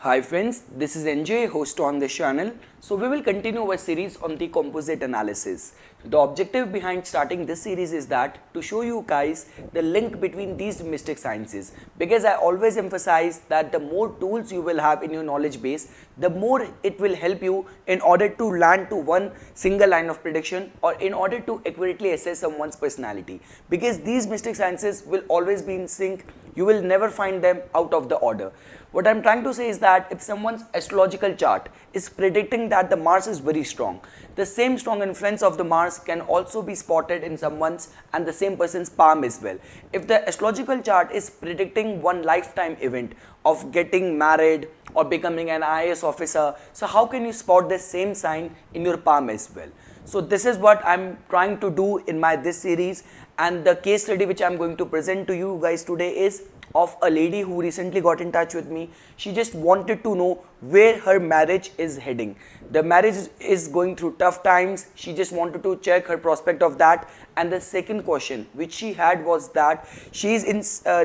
Hi friends, this is NJ, host on this channel. So we will continue our series on the composite analysis. The objective behind starting this series is that to show you guys the link between these mystic sciences, because I always emphasize that the more tools you will have in your knowledge base, the more it will help you in order to land to one single line of prediction or in order to accurately assess someone's personality, because these mystic sciences will always be in sync. You will never find them out of the order. What I'm trying to say is that if someone's astrological chart is predicting that the Mars is very strong, the same strong influence of the Mars can also be spotted in someone's and the same person's palm as well. If the astrological chart is predicting one lifetime event of getting married or becoming an IAS officer, so how can you spot the same sign in your palm as well? So this is what I'm trying to do in this series, and the case study which I'm going to present to you guys today is of a lady who recently got in touch with me. She just wanted to know where her marriage is heading. The marriage is going through tough times. She just wanted to check her prospect of that. And the second question which she had was that she is in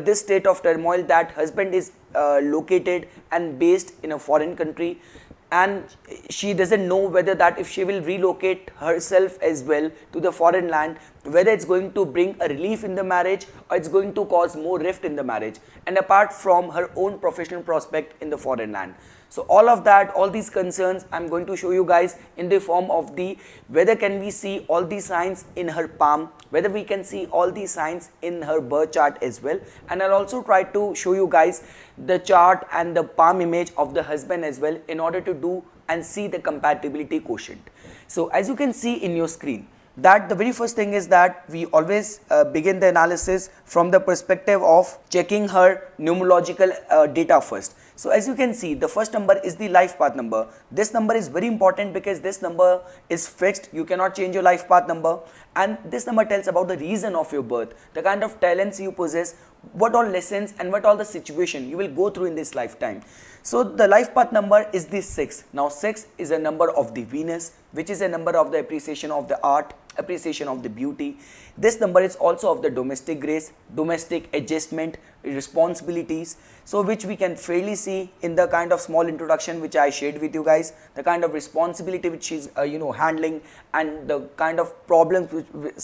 this state of turmoil, that husband is located and based in a foreign country, and she doesn't know whether that if she will relocate herself as well to the foreign land, whether it's going to bring a relief in the marriage or it's going to cause more rift in the marriage, and apart from her own professional prospect in the foreign land. So all of that, all these concerns I'm going to show you guys in the form of the whether can we see all these signs in her palm, whether we can see all these signs in her birth chart as well, and I'll also try to show you guys the chart and the palm image of the husband as well in order to do and see the compatibility quotient. So as you can see in your screen, that the very first thing is that we always begin the analysis from the perspective of checking her numerological data first. So as you can see, the first number is the life path number. This number is very important because this number is fixed. You cannot change your life path number, and this number tells about the reason of your birth, the kind of talents you possess, what all lessons and what all the situation you will go through in this lifetime. So the life path number is the 6. Now 6 is a number of the Venus, which is a number of the appreciation of the art, appreciation of the beauty. This number is also of the domestic grace, domestic adjustment, responsibilities, so which we can fairly see in the kind of small introduction which I shared with you guys, the kind of responsibility which she's handling, and the kind of problems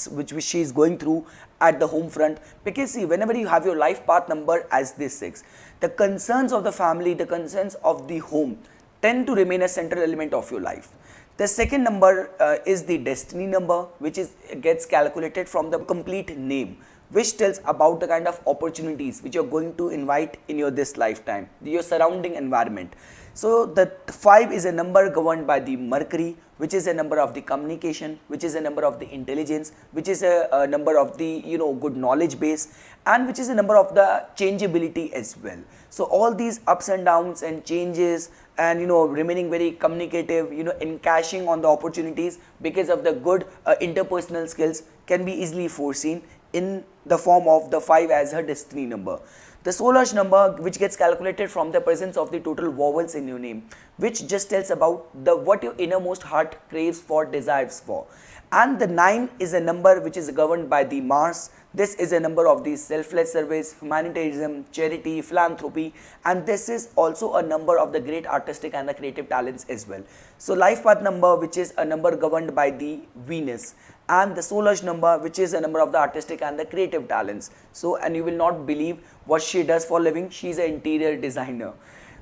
which she is going through at the home front. Because see, whenever you have your life path number as this 6, the concerns of the family, the concerns of the home tend to remain a central element of your life. The second number is the destiny number, which gets calculated from the complete name, which tells about the kind of opportunities which you're going to invite in your this lifetime, your surrounding environment. So the 5 is a number governed by the Mercury, which is a number of the communication, which is a number of the intelligence, which is a number of the good knowledge base, and which is a number of the changeability as well. So all these ups and downs and changes and remaining very communicative, encashing on the opportunities because of the good interpersonal skills can be easily foreseen in the form of the 5 as her destiny number. The solar number, which gets calculated from the presence of the total vowels in your name, which just tells about what your innermost heart craves for, desires for. And the 9 is a number which is governed by the Mars. This is a number of the selfless service, humanitarianism, charity, philanthropy, and this is also a number of the great artistic and the creative talents as well. So life path number, which is a number governed by the Venus, and the solar number, which is a number of the artistic and the creative talents. So, and you will not believe what she does for a living. She is an interior designer.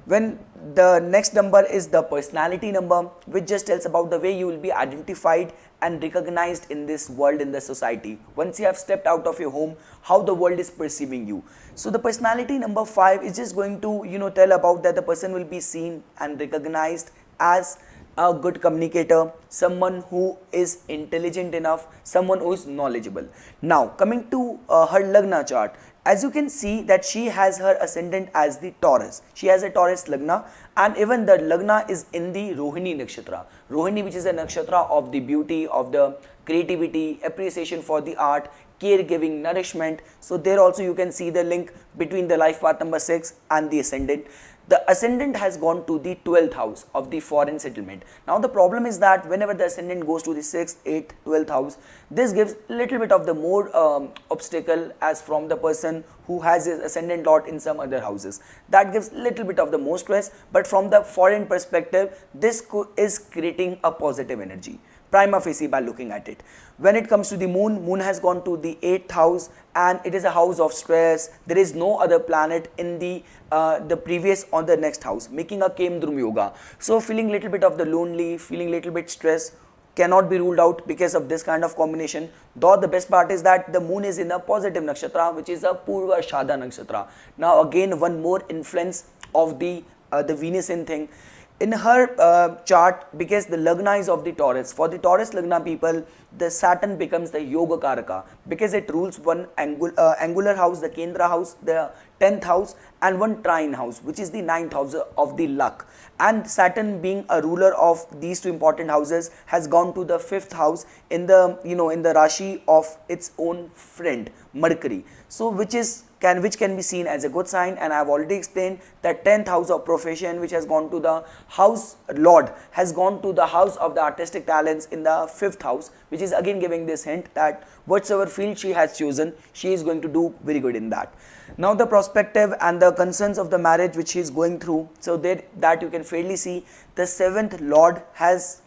When the next number is the personality number, which just tells about the way you will be identified and recognized in this world, in the society. Once you have stepped out of your home, how the world is perceiving you. So the personality number 5 is just going to tell about that the person will be seen and recognized as a good communicator, someone who is intelligent enough, someone who is knowledgeable. Now coming to her Lagna chart, as you can see that she has her ascendant as the Taurus. She has a Taurus Lagna, and even the Lagna is in the Rohini nakshatra. Rohini, which is a nakshatra of the beauty, of the creativity, appreciation for the art, caregiving, nourishment. So there also you can see the link between the life path number 6 and the ascendant. The ascendant has gone to the 12th house of the foreign settlement. Now the problem is that whenever the ascendant goes to the 6th, 8th, 12th house, this gives little bit of the more obstacle as from the person who has his ascendant lord in some other houses. That gives little bit of the more stress, but from the foreign perspective, this is creating a positive energy prima facie by looking at it. When it comes to the moon, moon has gone to the 8th house and it is a house of stress. There is no other planet in the previous or the next house, making a Kemdrum yoga. So feeling little bit of the lonely, feeling little bit stress cannot be ruled out because of this kind of combination. Though the best part is that the moon is in a positive nakshatra, which is a Purva Shada nakshatra. Now again one more influence of the Venus in thing. In her chart, because the Lagna is of the Taurus, for the Taurus Lagna people, the Saturn becomes the Yoga Karaka because it rules one angular house, the Kendra house, the 10th house, and one trine house, which is the 9th house of the luck. And Saturn, being a ruler of these two important houses, has gone to the 5th house in the in the Rashi of its own friend Mercury. So which can be seen as a good sign, and I have already explained that 10th house of profession, which has gone to the house lord, has gone to the house of the artistic talents in the 5th house, which is again giving this hint that whatsoever field she has chosen, she is going to do very good in that. Now the prospective and the concerns of the marriage which she is going through, so there that you can fairly see the 7th lord has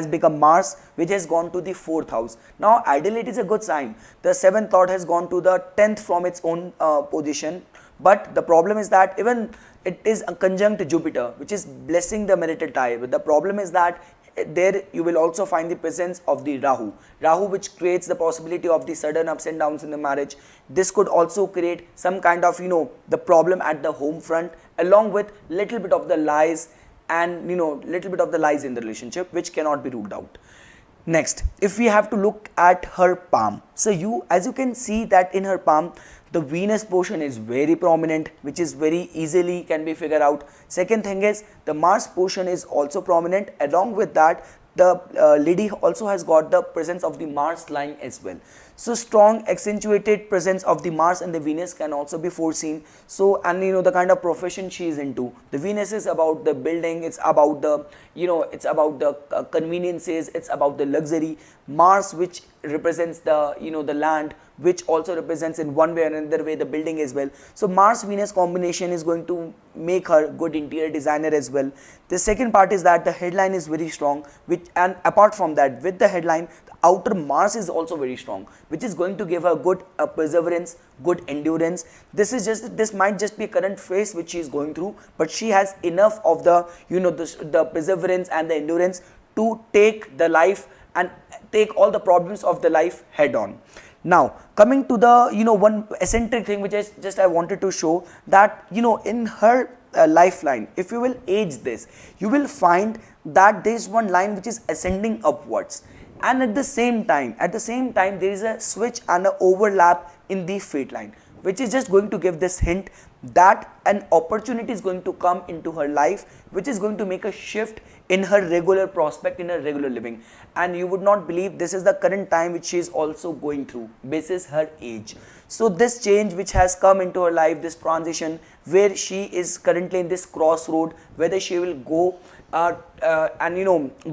become Mars, which has gone to the 4th house. Now ideally it is a good sign. The 7th lord has gone to the 10th from its own position, but the problem is that even it is a conjunct Jupiter, which is blessing the marital tie. But the problem is that there you will also find the presence of the Rahu, which creates the possibility of the sudden ups and downs in the marriage. This could also create some kind of the problem at the home front, along with little bit of the lies and little bit of the lies in the relationship, which cannot be ruled out. Next, if we have to look at her palm, so as you can see that in her palm, the Venus portion is very prominent, which is very easily can be figured out. Second thing is the Mars portion is also prominent. Along with that, the lady also has got the presence of the Mars line as well. So strong accentuated presence of the Mars and the Venus can also be foreseen. So, and the kind of profession she is into, the Venus is about the building, it's about the it's about the conveniences, it's about the luxury. Mars, which represents the the land, which also represents in one way or another way the building as well. So Mars Venus combination is going to make her good interior designer as well. The second part is that the headline is very strong, and apart from that, with the headline, the outer Mars is also very strong, which is going to give her good perseverance, good endurance. This might just be a current phase which she is going through, but she has enough of the the perseverance and the endurance to take the life and take all the problems of the life head on. Now coming to the one eccentric thing which I wanted to show, that in her lifeline, if you will age this, you will find that there is one line which is ascending upwards, and at the same time there is a switch and an overlap in the fate line, which is just going to give this hint that an opportunity is going to come into her life, which is going to make a shift in her regular prospect, in her regular living. And you would not believe this is the current time which she is also going through basis her age. So this change which has come into her life, this transition where she is currently in this crossroad, whether she will go and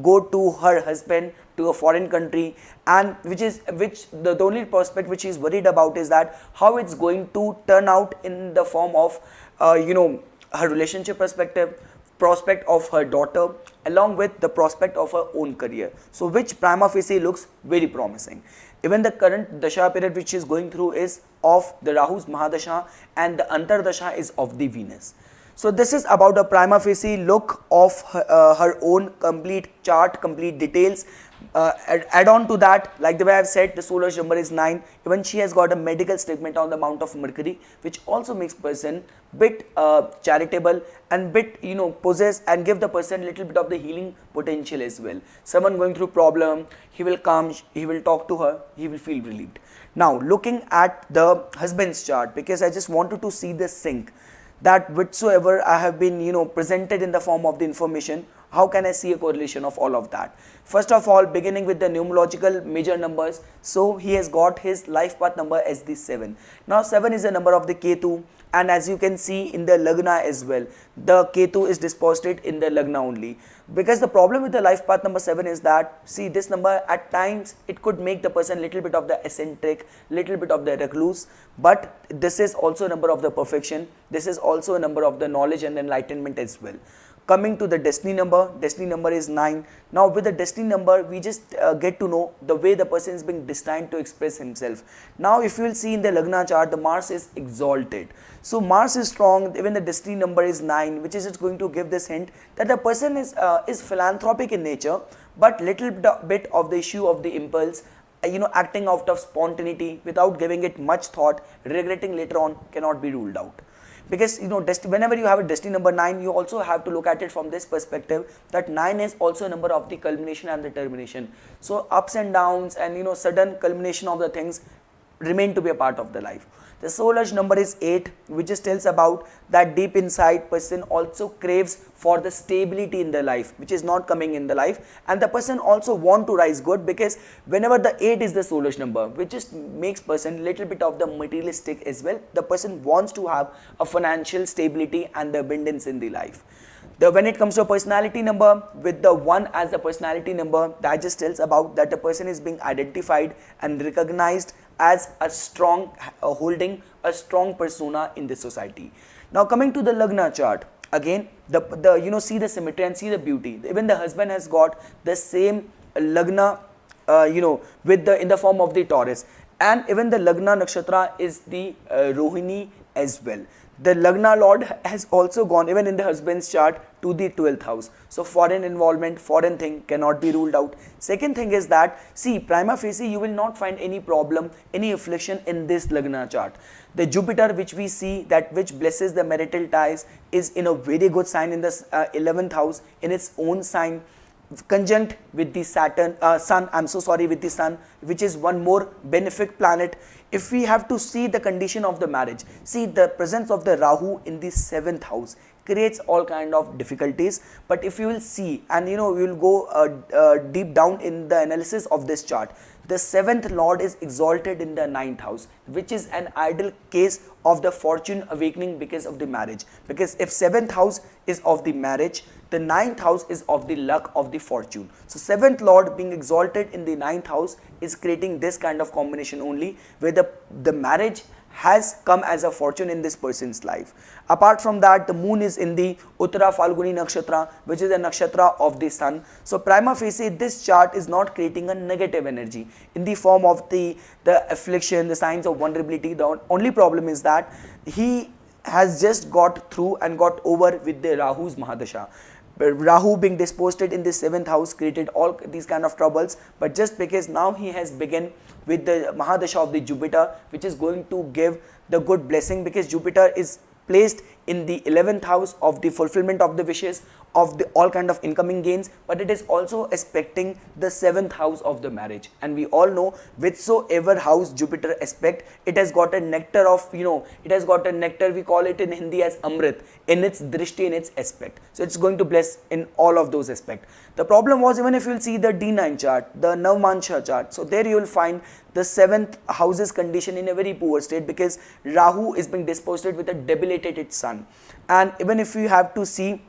go to her husband to a foreign country, and which the only prospect which she is worried about is that how it's going to turn out in the form of her relationship perspective, prospect of her daughter, along with the prospect of her own career. So which prima facie looks very promising. Even the current dasha period which she is going through is of the Rahu's Mahadasha, and the Antardasha is of the Venus. So this is about a prima facie look of her own complete chart, complete details. Add on to that, like the way I have said, the solar number is 9. Even she has got a medical statement on the Mount of Mercury, which also makes person bit charitable and bit possess and give the person little bit of the healing potential as well. Someone going through problem, he will come, he will talk to her, he will feel relieved. Now looking at the husband's chart, because I just wanted to see the sync, that whatsoever I have been presented in the form of the information, How can I see a correlation of all of that? First of all, beginning with the numerological major numbers, so he has got his life path number as the 7. Now 7 is the number of the Ketu, and as you can see in the Lagna as well, the Ketu is disposited in the Lagna only. Because the problem with the life path number 7 is that, see, this number at times it could make the person little bit of the eccentric, little bit of the recluse, but this is also a number of the perfection. This is also a number of the knowledge and enlightenment as well. Coming to the destiny number is 9. Now with the destiny number, we just get to know the way the person is being destined to express himself. Now if you will see in the Lagna chart, the Mars is exalted. So Mars is strong, even the destiny number is 9, which is just going to give this hint that the person is philanthropic in nature, but little bit of the issue of the impulse, acting out of spontaneity without giving it much thought, regretting later on, cannot be ruled out. Because whenever you have a destiny number 9, you also have to look at it from this perspective that 9 is also a number of the culmination and the termination. So ups and downs and sudden culmination of the things remain to be a part of the life. The soul urge number is 8, which just tells about that deep inside person also craves for the stability in their life, which is not coming in the life, and the person also want to rise good, because whenever the 8 is the soul urge number, which just makes person little bit of the materialistic as well. The person wants to have a financial stability and the abundance in the life. When it comes to a personality number, with the 1 as the personality number, that just tells about that the person is being identified and recognized as a strong, holding a strong persona in this society. Now coming to the Lagna chart, again see the symmetry and see the beauty. Even the husband has got the same Lagna in the form of the Taurus, and even the Lagna nakshatra is the Rohini as well. The Lagna Lord has also gone, even in the husband's chart, to the 12th house. So foreign involvement, foreign thing cannot be ruled out. Second thing is that, see, prima facie you will not find any problem, any affliction in this Lagna chart. The Jupiter, which we see that which blesses the marital ties, is in a very good sign in the 11th house, in its own sign, conjunct with the with the Sun, which is one more benefic planet. If we have to see the condition of the marriage, see the presence of the Rahu in the 7th house creates all kind of difficulties. But if you will see, and we will go deep down in the analysis of this chart, the 7th lord is exalted in the 9th house, which is an ideal case of the fortune awakening because of the marriage. Because if 7th house is of the marriage, the 9th house is of the luck, of the fortune. So 7th lord being exalted in the 9th house is creating this kind of combination only, where the marriage has come as a fortune in this person's life. Apart from that, the moon is in the Uttara Falguni nakshatra, which is a nakshatra of the sun. So prima facie this chart is not creating a negative energy in the form of the affliction, the signs of vulnerability. The only problem is that he has just got through and got over with the Rahu's Mahadasha. Rahu being disposed in the 7th house created all these kind of troubles, but just because now he has begun with the Mahadasha of the Jupiter, which is going to give the good blessing, because Jupiter is placed in the 11th house of the fulfillment of the wishes, of the all kind of incoming gains, but it is also aspecting the 7th house of the marriage. And we all know whichsoever house Jupiter aspect, it has got a nectar of, it has got a nectar, we call it in Hindi as Amrit, in its drishti, in its aspect. So it's going to bless in all of those aspects. The problem was, even if you will see the D9 chart, the Navmansha chart, so there you will find the 7th house's condition in a very poor state, because Rahu is being disposed with a debilitated sun. And even if you have to see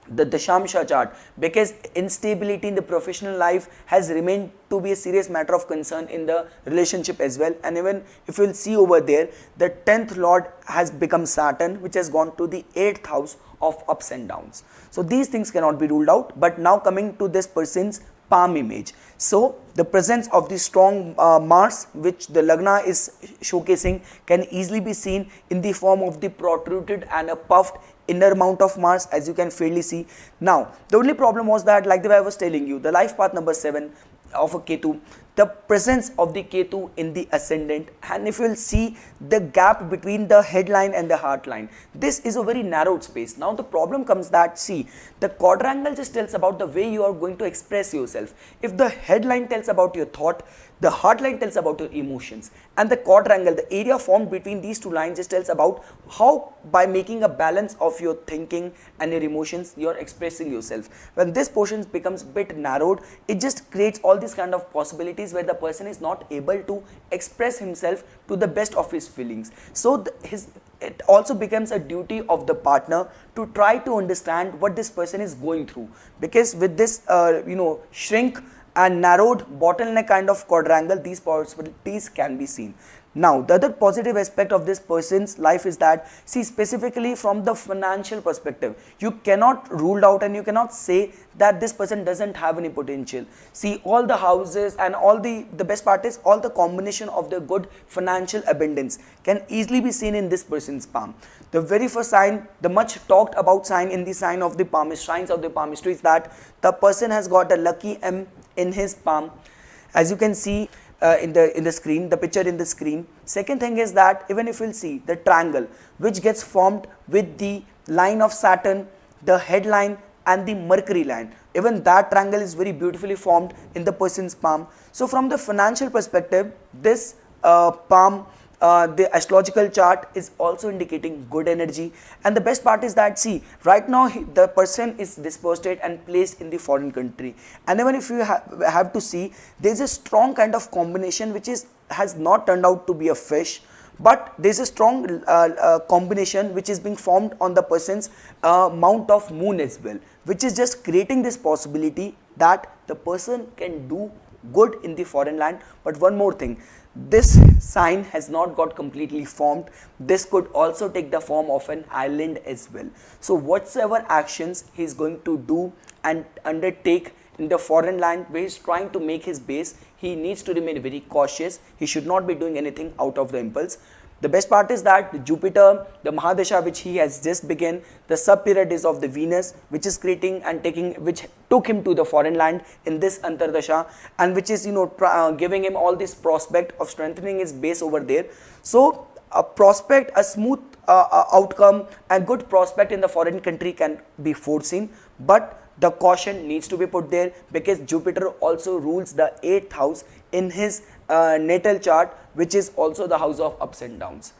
the Dashamsha chart, because instability in the professional life has remained to be a serious matter of concern in the relationship as well. And even if you will see over there, the 10th lord has become Saturn, which has gone to the 8th house of ups and downs. So these things cannot be ruled out. But now coming to this person's palm image. So the presence of the strong Mars, which the Lagna is showcasing, can easily be seen in the form of the protruded and a puffed inner mount of Mars, as you can fairly see. Now the only problem was that, like the way I was telling you, the life path number 7 of a Ketu, the presence of the Ketu in the ascendant, and if you will see the gap between the headline and the heart line, this is a very narrowed space. Now the problem comes that, see, the quadrangle just tells about the way you are going to express yourself. If the headline tells about your thought, The heart line tells about your emotions, and the quadrangle, the area formed between these two lines, just tells about how by making a balance of your thinking and your emotions, you are expressing yourself. When this portion becomes bit narrowed, it just creates all these kind of possibilities where the person is not able to express himself to the best of his feelings. So it also becomes a duty of the partner to try to understand what this person is going through, because with this shrink and narrowed bottleneck kind of quadrangle, these possibilities can be seen. Now, the other positive aspect of this person's life is that, see, specifically from the financial perspective, you cannot rule out and you cannot say that this person doesn't have any potential. See, all the houses and all the best part is all the combination of the good financial abundance can easily be seen in this person's palm. The very first sign, the much talked about sign in the sign of the signs of the palmistry is that the person has got a lucky M in his palm, as you can see in the screen, the picture in the screen. Second thing is that even if you'll see the triangle which gets formed with the line of Saturn, the headline and the Mercury line, even that triangle is very beautifully formed in the person's palm. So from the financial perspective, this palm, the astrological chart is also indicating good energy. And the best part is that, see, right now the person is disposed and placed in the foreign country, and even if you have to see, there is a strong kind of combination which has not turned out to be a fish, but there is a strong combination which is being formed on the person's mount of moon as well, which is just creating this possibility that the person can do good in the foreign land. But one more thing, this sign has not got completely formed. This could also take the form of an island as well. So whatsoever actions he is going to do and undertake in the foreign land where he is trying to make his base, he needs to remain very cautious. He should not be doing anything out of the impulse. The best part is that Jupiter, the Mahadasha which he has just begun, the sub period is of the Venus, which is creating and which took him to the foreign land in this Antardasha, and which is giving him all this prospect of strengthening his base over there. So a prospect, a smooth outcome and good prospect in the foreign country can be foreseen, but the caution needs to be put there, because Jupiter also rules the 8th house in his natal chart, which is also the house of ups and downs.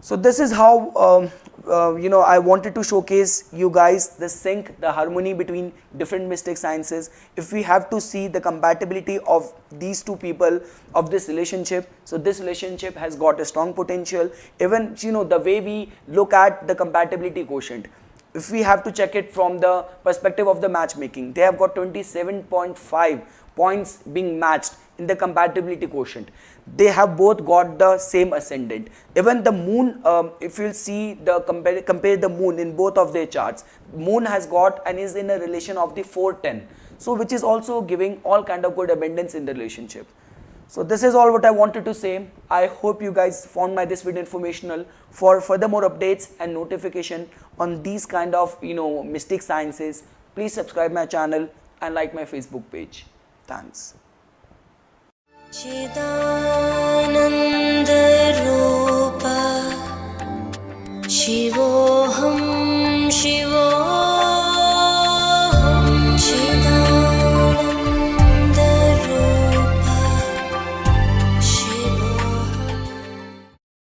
So this is how I wanted to showcase you guys the sync, the harmony between different mystic sciences. If we have to see the compatibility of these two people of this relationship, so this relationship has got a strong potential. Even the way we look at the compatibility quotient, if we have to check it from the perspective of the matchmaking, they have got 27.5 points being matched in the compatibility quotient. They have both got the same ascendant. Even the moon, if you'll see compare the moon in both of their charts, moon has got and is in a relation of the 410, so which is also giving all kind of good abundance in the relationship. So this is all what I wanted to say. I hope you guys found this video informational. For further more updates and notification on these kind of mystic sciences, please subscribe my channel and like my Facebook page. Thanks.